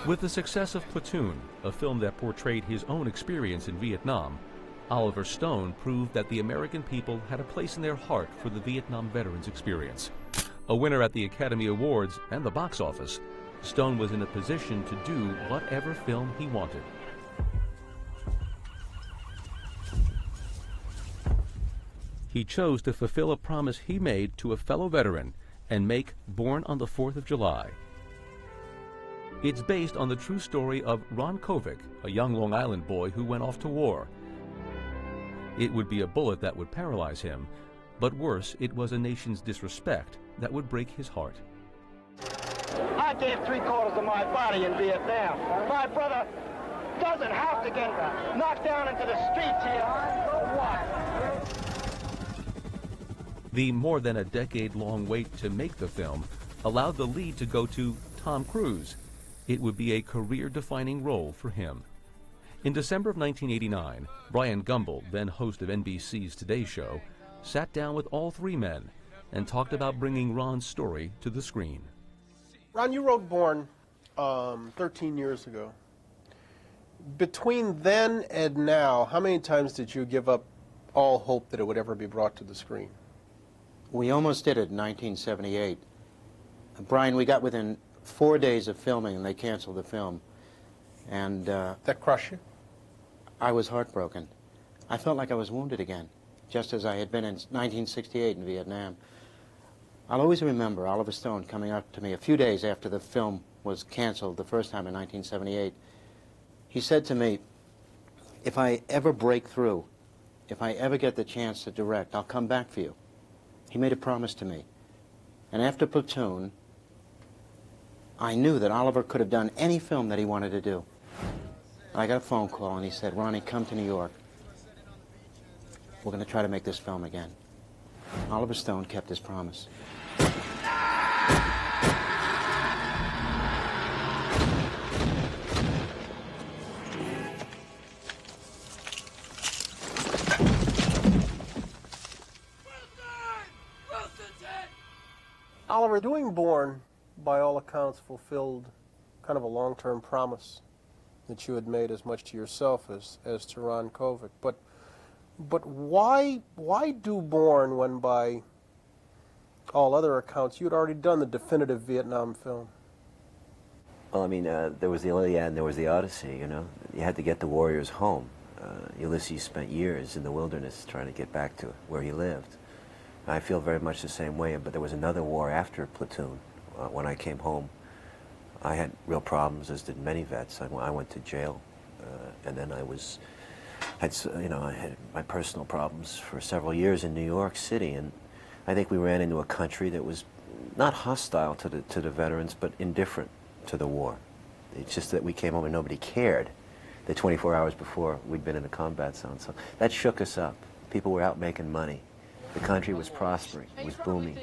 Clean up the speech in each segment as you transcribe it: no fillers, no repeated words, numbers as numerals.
With the success of Platoon, a film that portrayed his own experience in Vietnam, Oliver Stone proved that the American people had a place in their heart for the Vietnam veterans' experience. A winner at the Academy Awards and the box office, Stone was in a position to do whatever film he wanted. He chose to fulfill a promise he made to a fellow veteran and make Born on the 4th of July. It's based on the true story of Ron Kovic, a young Long Island boy who went off to war. It would be a bullet that would paralyze him, but worse, it was a nation's disrespect that would break his heart. I gave 3/4 of my body in Vietnam. My brother doesn't have to get knocked down into the streets here. What? The more than a decade-long wait to make the film allowed the lead to go to Tom Cruise. It would be a career-defining role for him. In December of 1989, Brian Gumbel, then host of NBC's Today Show, sat down with all three men and talked about bringing Ron's story to the screen. Ron, you wrote Born 13 years ago. Between then and now, how many times did you give up all hope that it would ever be brought to the screen? We almost did it in 1978. Brian, we got within 4 days of filming and they canceled the film. And that crushed you? I was heartbroken. I felt like I was wounded again, just as I had been in 1968 in Vietnam. I'll always remember Oliver Stone coming up to me a few days after the film was canceled the first time in 1978. He said to me, if I ever break through, if I ever get the chance to direct, I'll come back for you. He made a promise to me. And after Platoon, I knew that Oliver could have done any film that he wanted to do. I got a phone call and he said, Ronnie, come to New York. We're going to try to make this film again. Oliver Stone kept his promise. Oliver, doing Born, by all accounts, fulfilled kind of a long-term promise that you had made as much to yourself as to Ron Kovic. But why do Born when, by all other accounts, you had already done the definitive Vietnam film? Well, I mean, there was the Iliad and there was the Odyssey, you know. You had to get the warriors home. Ulysses spent years in the wilderness trying to get back to where he lived. I feel very much the same way, but there was another war after Platoon. When I came home, I had real problems, as did many vets. I went to jail, and then I had my personal problems for several years in New York City, and I think we ran into a country that was not hostile to the veterans, but indifferent to the war. It's just that we came home and nobody cared the 24 hours before we'd been in the combat zone. So that shook us up. People were out making money. The country was prospering, it was booming.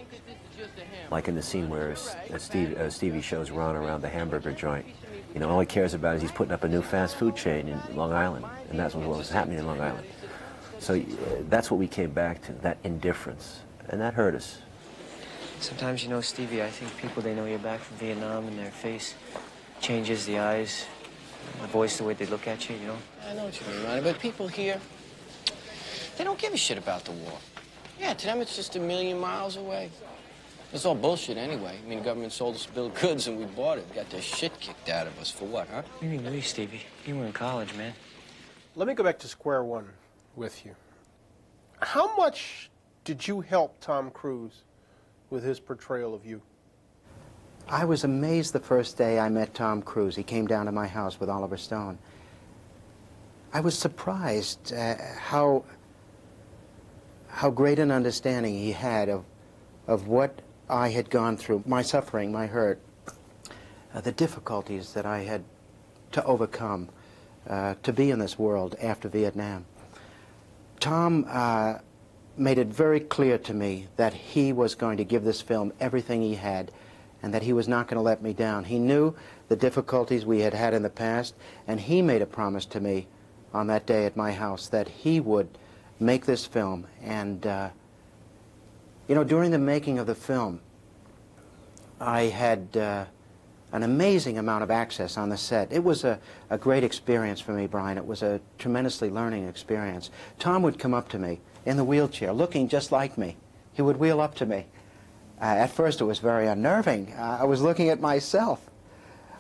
Like in the scene where Stevie shows Ron around the hamburger joint. You know, all he cares about is he's putting up a new fast food chain in Long Island, and that's what was happening in Long Island. So that's what we came back to, that indifference, and that hurt us. Sometimes, you know, Stevie, I think people, they know you're back from Vietnam and their face changes, the eyes, the voice, the way they look at you, you know? I know what you mean, Ronnie, but people here, they don't give a shit about the war. Yeah, to them it's just a million miles away. It's all bullshit anyway. I mean, the government sold us a bill of goods and we bought it. Got the shit kicked out of us for what, huh? You mean we, Stevie? You were in college, man. Let me go back to square one with you. How much did you help Tom Cruise with his portrayal of you? I was amazed the first day I met Tom Cruise. He came down to my house with Oliver Stone. I was surprised how great an understanding he had of what I had gone through, my suffering, my hurt, the difficulties that I had to overcome to be in this world after Vietnam. Tom made it very clear to me that he was going to give this film everything he had and that he was not going to let me down. He knew the difficulties we had had in the past, and he made a promise to me on that day at my house that he would make this film. And you know, during the making of the film, I an amazing amount of access on the set. It was a great experience for me, Brian. It was a tremendously learning experience. Tom would come up to me in the wheelchair, looking just like me. He would wheel up to me. At first it was very unnerving. I was looking at myself.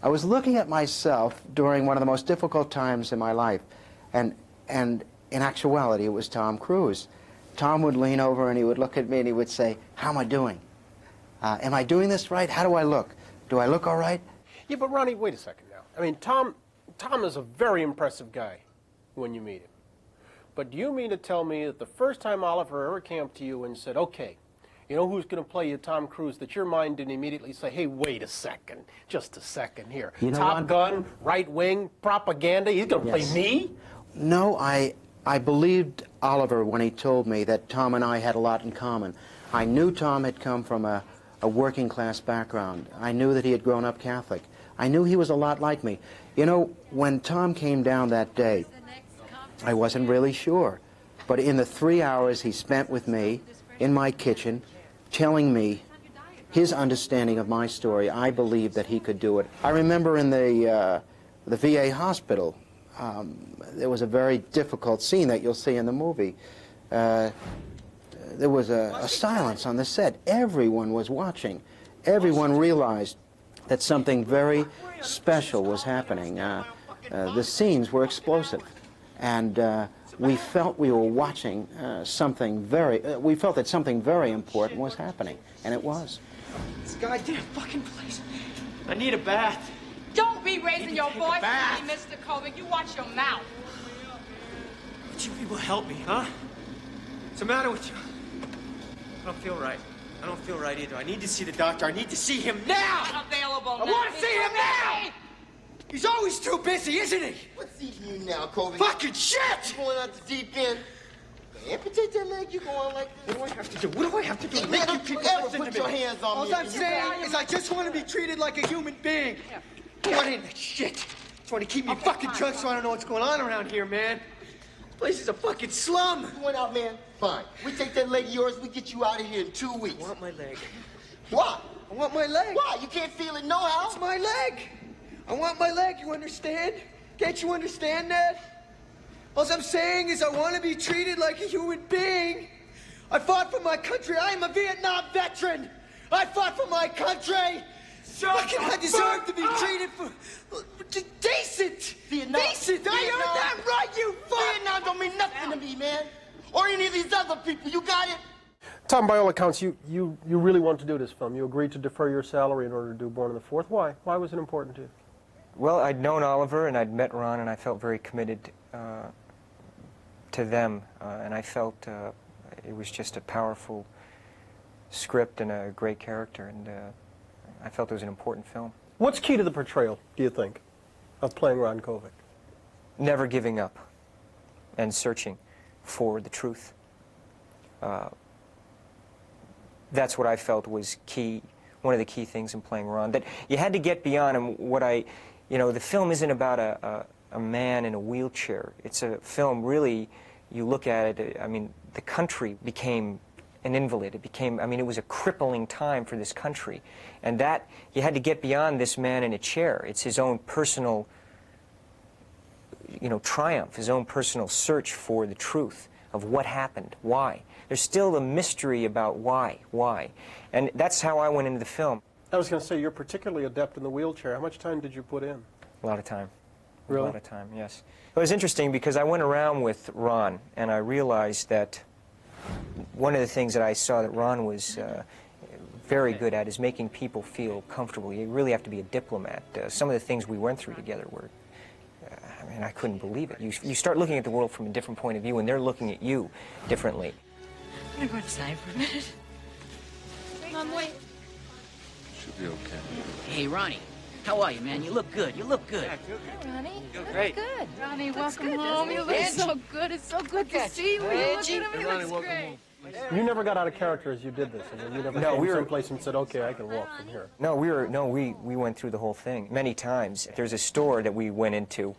I was looking at myself during one of the most difficult times in my life. And in actuality, it was Tom Cruise. Tom would lean over and he would look at me and he would say, "How am I doing? Am I doing this right? How do I look? Do I look all right?" Yeah, but Ronnie, wait a second now. I mean, Tom is a very impressive guy when you meet him. But do you mean to tell me that the first time Oliver ever came up to you and said, "Okay, you know who's going to play you, Tom Cruise," that your mind didn't immediately say, "Hey, wait a second, just a second here. You know Top what? Gun, right wing, propaganda, he's going to play me?" No, I believed Oliver when he told me that Tom and I had a lot in common. I knew Tom had come from a working class background. I knew that he had grown up Catholic. I knew he was a lot like me. You know, when Tom came down that day, I wasn't really sure. But in the 3 hours he spent with me in my kitchen, telling me his understanding of my story, I believed that he could do it. I remember in the VA hospital, there was a very difficult scene that you'll see in the movie. There was a silence on the set. Everyone was watching. Everyone realized that something very special was happening. The scenes were explosive. And we felt we were watching we felt that something very important was happening. And it was. This goddamn fucking place. I need a bath. Don't be raising your voice at me, Mr. Kovic. You watch your mouth. Would you people help me, huh? What's the matter with you? I don't feel right. I don't feel right either. I need to see the doctor. I need to see him now! Not available I now. want to see him now! He's always too busy, isn't he? What's eating you now, Kobe? Fucking shit! You going out the deep end? Amputate that leg, you going like this? What do I have to do? What do I have to do? Hey, to man, make you don't you people ever listen put to your me? hands on All me. I'm saying is I just want to be treated like a human being. What in that shit? Trying to keep me fucking drunk so I don't know what's going on around here, man. This place is a fucking slum. You went out, man. Fine. We take that leg of yours, we get you out of here in 2 weeks. I want my leg. Why? I want my leg. Why? You can't feel it no how? It's my leg. I want my leg, you understand? Can't you understand that? All I'm saying is I want to be treated like a human being. I fought for my country. I am a Vietnam veteran. I fought for my country. I deserve to be treated for decent. Vietnam. Decent. I heard that right, you fuck. Vietnam don't mean nothing to me, man. Or any of these other people. You got it? Tom, by all accounts, you really wanted to do this film. You agreed to defer your salary in order to do Born on the 4th. Why? Why was it important to you? Well, I'd known Oliver and I'd met Ron, and I felt very committed to them, and I felt it was just a powerful script and a great character, and I felt it was an important film. What's key to the portrayal, do you think, of playing Ron Kovic? Never giving up and searching for the truth. That's what I felt was key, one of the key things in playing Ron, that you had to get beyond him. The film isn't about a man in a wheelchair. It's a film, really, you look at it, I mean, the country became an invalid. It became, I mean, it was a crippling time for this country. And that, you had to get beyond this man in a chair. It's his own personal, triumph, his own personal search for the truth of what happened, why. There's still a mystery about why. And that's how I went into the film. I was going to say, you're particularly adept in the wheelchair. How much time did you put in? A lot of time. Really? A lot of time, yes. It was interesting because I went around with Ron, and I realized that one of the things that I saw that Ron was very good at is making people feel comfortable. You really have to be a diplomat. Some of the things we went through together were, I mean, I couldn't believe it. You start looking at the world from a different point of view, and they're looking at you differently. I'm going to go inside for a minute. Mom, wait. Should be okay. Hey, Ronnie. How are you, man? You look good. You look good. Hey, Ronnie. You look great. good. Ronnie, welcome home. You look so good. It's so good to see you. You look at him. He looks great. You never got out of character as you did this. I mean, you never came someplace and said, "Okay, I can walk from here." No, we went through the whole thing many times. There's a store that we went into,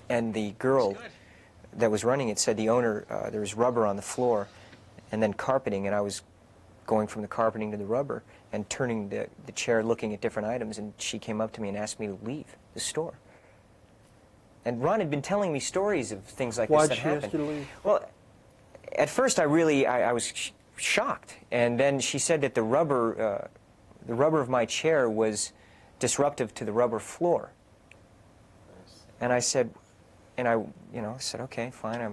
and the girl that was running it said the owner, there was rubber on the floor and then carpeting, and I was going from the carpeting to the rubber and turning the chair, looking at different items, and she came up to me and asked me to leave the store. And Ron had been telling me stories of things like this that happened. Why'd she ask you to leave? Well, at first I was shocked, and then she said that the rubber of my chair was disruptive to the rubber floor. And I said, said, okay, fine. I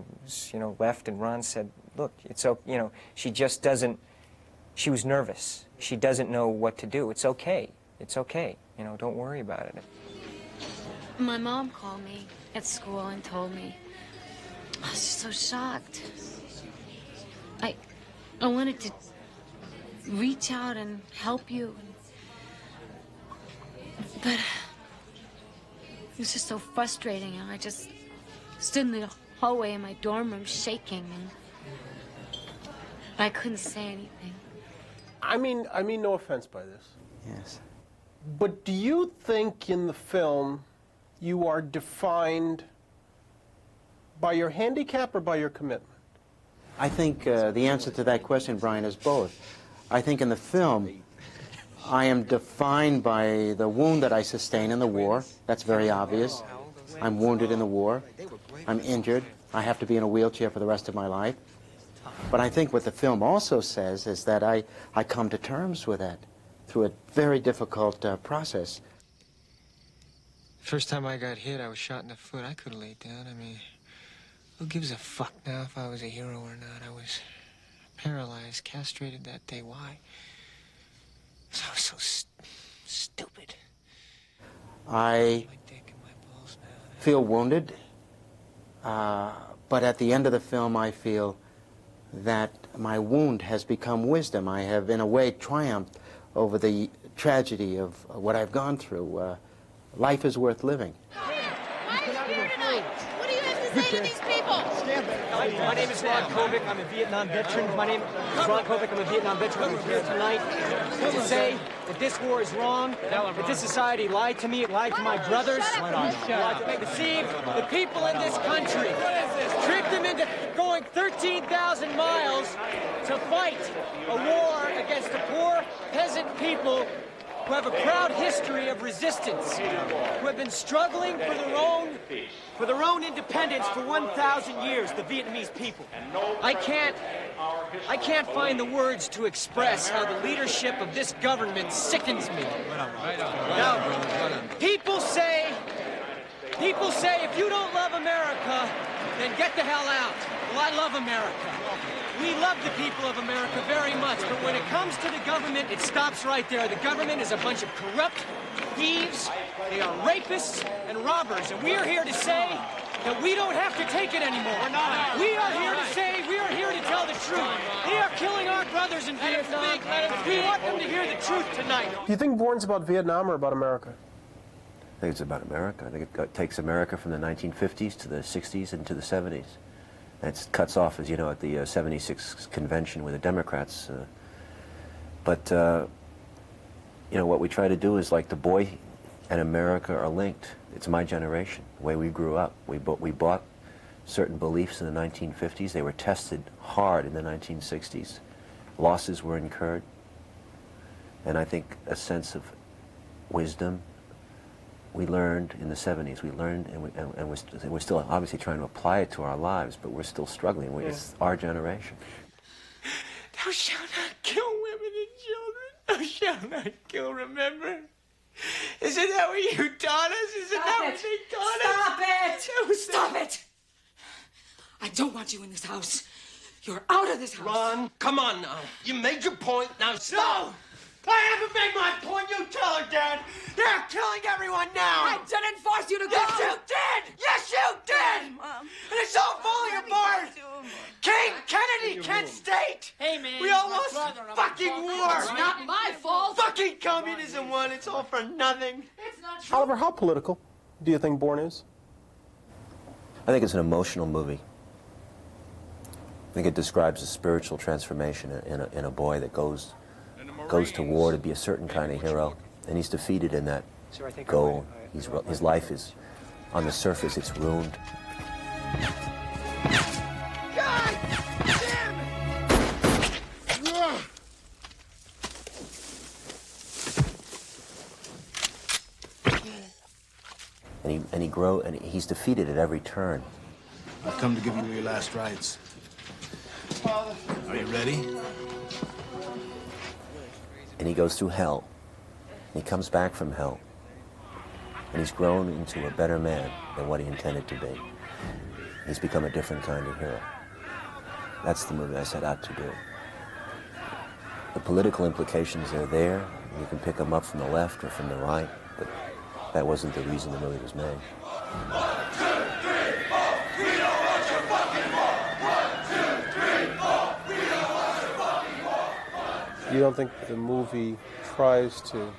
left, and Ron said, look, it's okay, she just doesn't, she was nervous. She doesn't know what to do. It's okay. It's okay. Don't worry about it. My mom called me at school and told me. I was so shocked. I wanted to reach out and help you. But it was just so frustrating, and I just stood in the hallway in my dorm room shaking, and I couldn't say anything. I mean no offense by this. Yes. But do you think in the film you are defined by your handicap or by your commitment? I think the answer to that question, Brian, is both. I think in the film, I am defined by the wound that I sustained in the war. That's very obvious. I'm wounded in the war. I'm injured. I have to be in a wheelchair for the rest of my life. But I think what the film also says is that I come to terms with that through a very difficult process. First time I got hit, I was shot in the foot. I could have laid down. I mean, who gives a fuck now if I was a hero or not? I was paralyzed, castrated that day. Why? I was so stupid. I feel wounded, but at the end of the film, I feel that my wound has become wisdom. I have, in a way, triumphed over the tragedy of what I've gone through. Life is worth living. Why are you here tonight? What do you have to say to these people? My name is Ron Kovic. I'm a Vietnam veteran. My name is Ron Kovic. I'm a Vietnam veteran. I'm here tonight to say that this war is wrong, that this society lied to me, it lied to my brothers, it deceived the people in this country, tricked them into going 13,000 miles to fight a war against the poor peasant people who have a proud history of resistance, who have been struggling for their own independence for 1,000 years, the Vietnamese people. I can't find the words to express how the leadership of this government sickens me. Now, people say if you don't love America, then get the hell out. Well, I love America. We love the people of America very much, but when it comes to the government, it stops right there. The government is a bunch of corrupt thieves. They are rapists and robbers, and we are here to say that we don't have to take it anymore. We are here to say, we are here to tell the truth. They are killing our brothers in Vietnam. We want them to hear the truth tonight. Do you think Bourne's about Vietnam or about America? I think it's about America. I think it takes America from the 1950s to the 60s and to the 70s. And it cuts off, as you know, at the 76 convention with the Democrats. But what we try to do is, like, the boy and America are linked. It's my generation, the way we grew up. We bought certain beliefs in the 1950s. They were tested hard in the 1960s. Losses were incurred. And I think a sense of wisdom we learned in the 70s. We learned, and we're still obviously trying to apply it to our lives, but we're still struggling. It's our generation. Thou shalt not kill women and children. Thou shalt not kill, remember? Isn't that what you taught us? Isn't that what they taught us? Stop it! Stop it! I don't want you in this house. You're out of this house. Ron, come on now. You made your point, now stop! No! I haven't made my point. You tell her, Dad. They're killing everyone now. I didn't force you to go. Yes, you did. Yes, you did. Mom. And it's all falling apart. King Kennedy, Kent State. Hey, man. We all lost fucking war. It's not my fault. Fucking communism won. It's all for nothing. It's not true. Oliver, how political do you think Bourne is? I think it's an emotional movie. I think it describes a spiritual transformation in a boy that goes to war to be a certain kind of hero, and he's defeated in that goal. His life is, on the surface, it's ruined. God damn it! and he's defeated at every turn. I've come to give you your last rites. Father. Are you ready? And he goes through hell. And he comes back from hell. And he's grown into a better man than what he intended to be. He's become a different kind of hero. That's the movie I set out to do. The political implications are there. You can pick them up from the left or from the right, but that wasn't the reason the movie was made. You don't think the movie tries to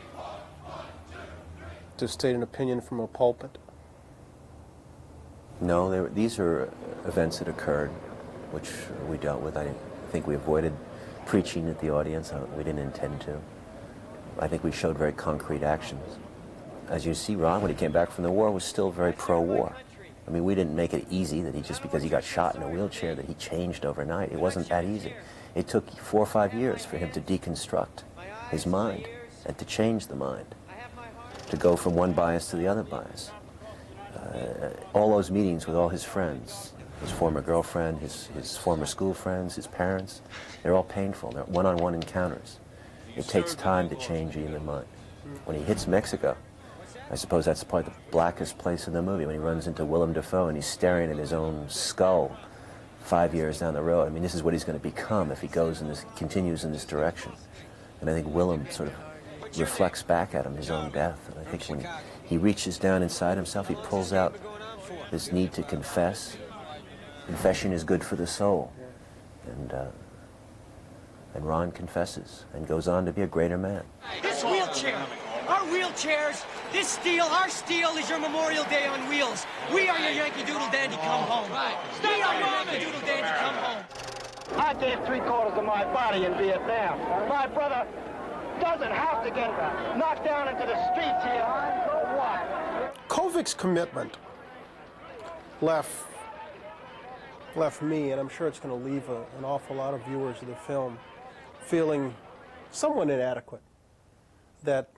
state an opinion from a pulpit? No, these are events that occurred, which we dealt with. I think we avoided preaching at the audience. We didn't intend to. I think we showed very concrete actions. As you see, Ron, when he came back from the war, was still very pro-war. I mean, we didn't make it easy that just because he got shot in a wheelchair that he changed overnight. It wasn't that easy. It took 4 or 5 years for him to deconstruct his mind and to change the mind, to go from one bias to the other bias. All those meetings with all his friends, his former girlfriend, his former school friends, his parents, they're all painful. They're one-on-one encounters. It takes time to change a human mind. When he hits Mexico, I suppose that's probably the blackest place in the movie, when he runs into Willem Dafoe and he's staring at his own skull 5 years down the road. I mean, this is what he's going to become if he continues in this direction. And I think Willem sort of reflects back at him his own death. And I think when he reaches down inside himself, he pulls out this need to confess. Confession is good for the soul. And Ron confesses and goes on to be a greater man. This wheelchair, our wheelchairs, this steel, our steel is your Memorial Day on wheels. We are your Yankee Doodle Dandy come home. We are your Yankee Doodle Dandy come home. I gave 3/4 of my body in Vietnam. My brother doesn't have to get knocked down into the streets here. So what? Kovic's commitment left me, and I'm sure it's going to leave an awful lot of viewers of the film, feeling somewhat inadequate, that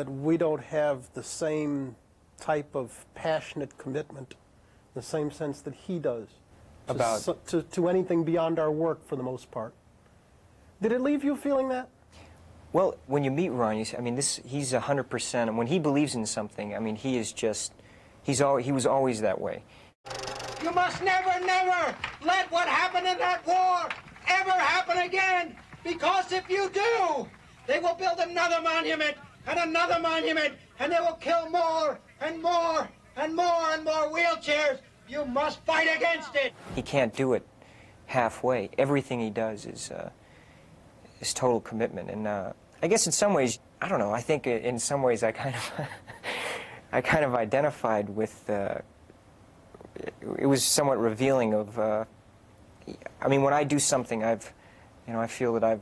we don't have the same type of passionate commitment, the same sense that he does, to anything beyond our work for the most part. Did it leave you feeling that? Well, when you meet Ron, you see, I mean, he's 100%, and when he believes in something, I mean, he is just, he was always that way. You must never, never let what happened in that war ever happen again, because if you do, they will build another monument and another monument, and they will kill more and more and more and more wheelchairs. You must fight against it. He can't do it halfway. Everything he does is total commitment, and I guess in some ways, I don't know. I think in some ways I kind of identified with. It was somewhat revealing of. I mean, when I do something, I feel that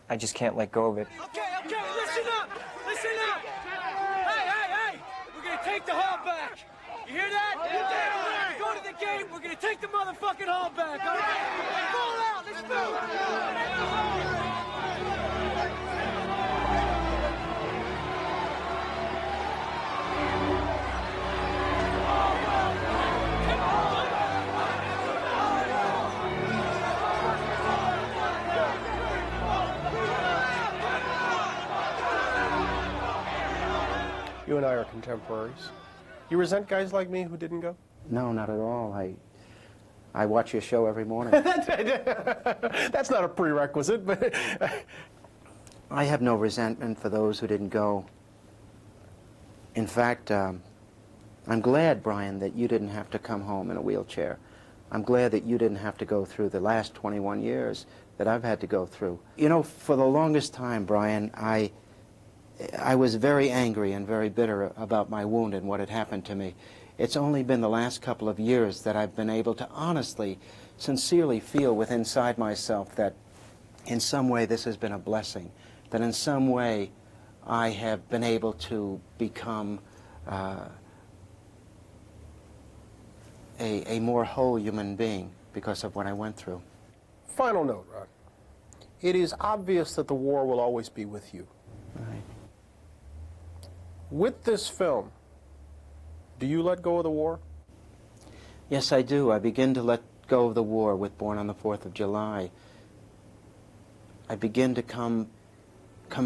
I just can't let go of it. Okay, listen up! Hey! We're gonna take the hall back. You hear that? Go to the gate. We're gonna take the motherfucking hall back. All right? Fall out. Let's move. You and I are contemporaries. You resent guys like me who didn't go? No, not at all. I watch your show every morning. That's not a prerequisite, but... I have no resentment for those who didn't go. In fact, I'm glad, Brian, that you didn't have to come home in a wheelchair. I'm glad that you didn't have to go through the last 21 years that I've had to go through. You know, for the longest time, Brian, I was very angry and very bitter about my wound and what had happened to me. It's only been the last couple of years that I've been able to honestly, sincerely feel within inside myself that in some way this has been a blessing, that in some way I have been able to become a more whole human being because of what I went through. Final note, Ron. It is obvious that the war will always be with you. Right. With this film, Do you let go of the war? Yes, I do. I begin to let go of the war with Born on the 4th of July. I begin to come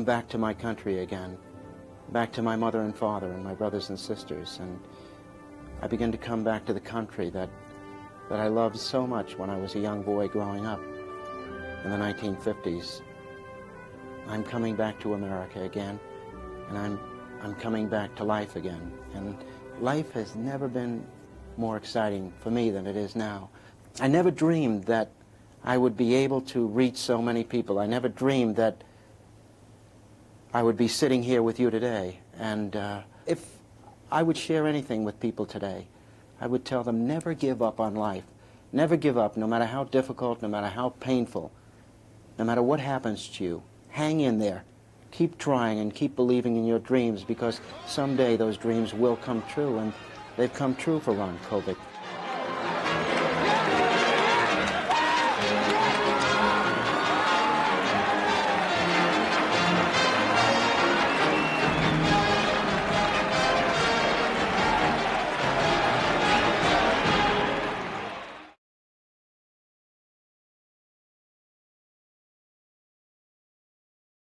back to my country again, back to my mother and father and my brothers and sisters, and I begin to come back to the country that I loved so much when I was a young boy growing up in the 1950s. I'm coming back to America again, and I'm coming back to life again. And life has never been more exciting for me than it is now. I never dreamed that I would be able to reach so many people. I never dreamed that I would be sitting here with you today. And if I would share anything with people today, I would tell them never give up on life. Never give up, no matter how difficult, no matter how painful, no matter what happens to you. Hang in there. Keep trying and keep believing in your dreams, because someday those dreams will come true, and they've come true for Ron Kovic.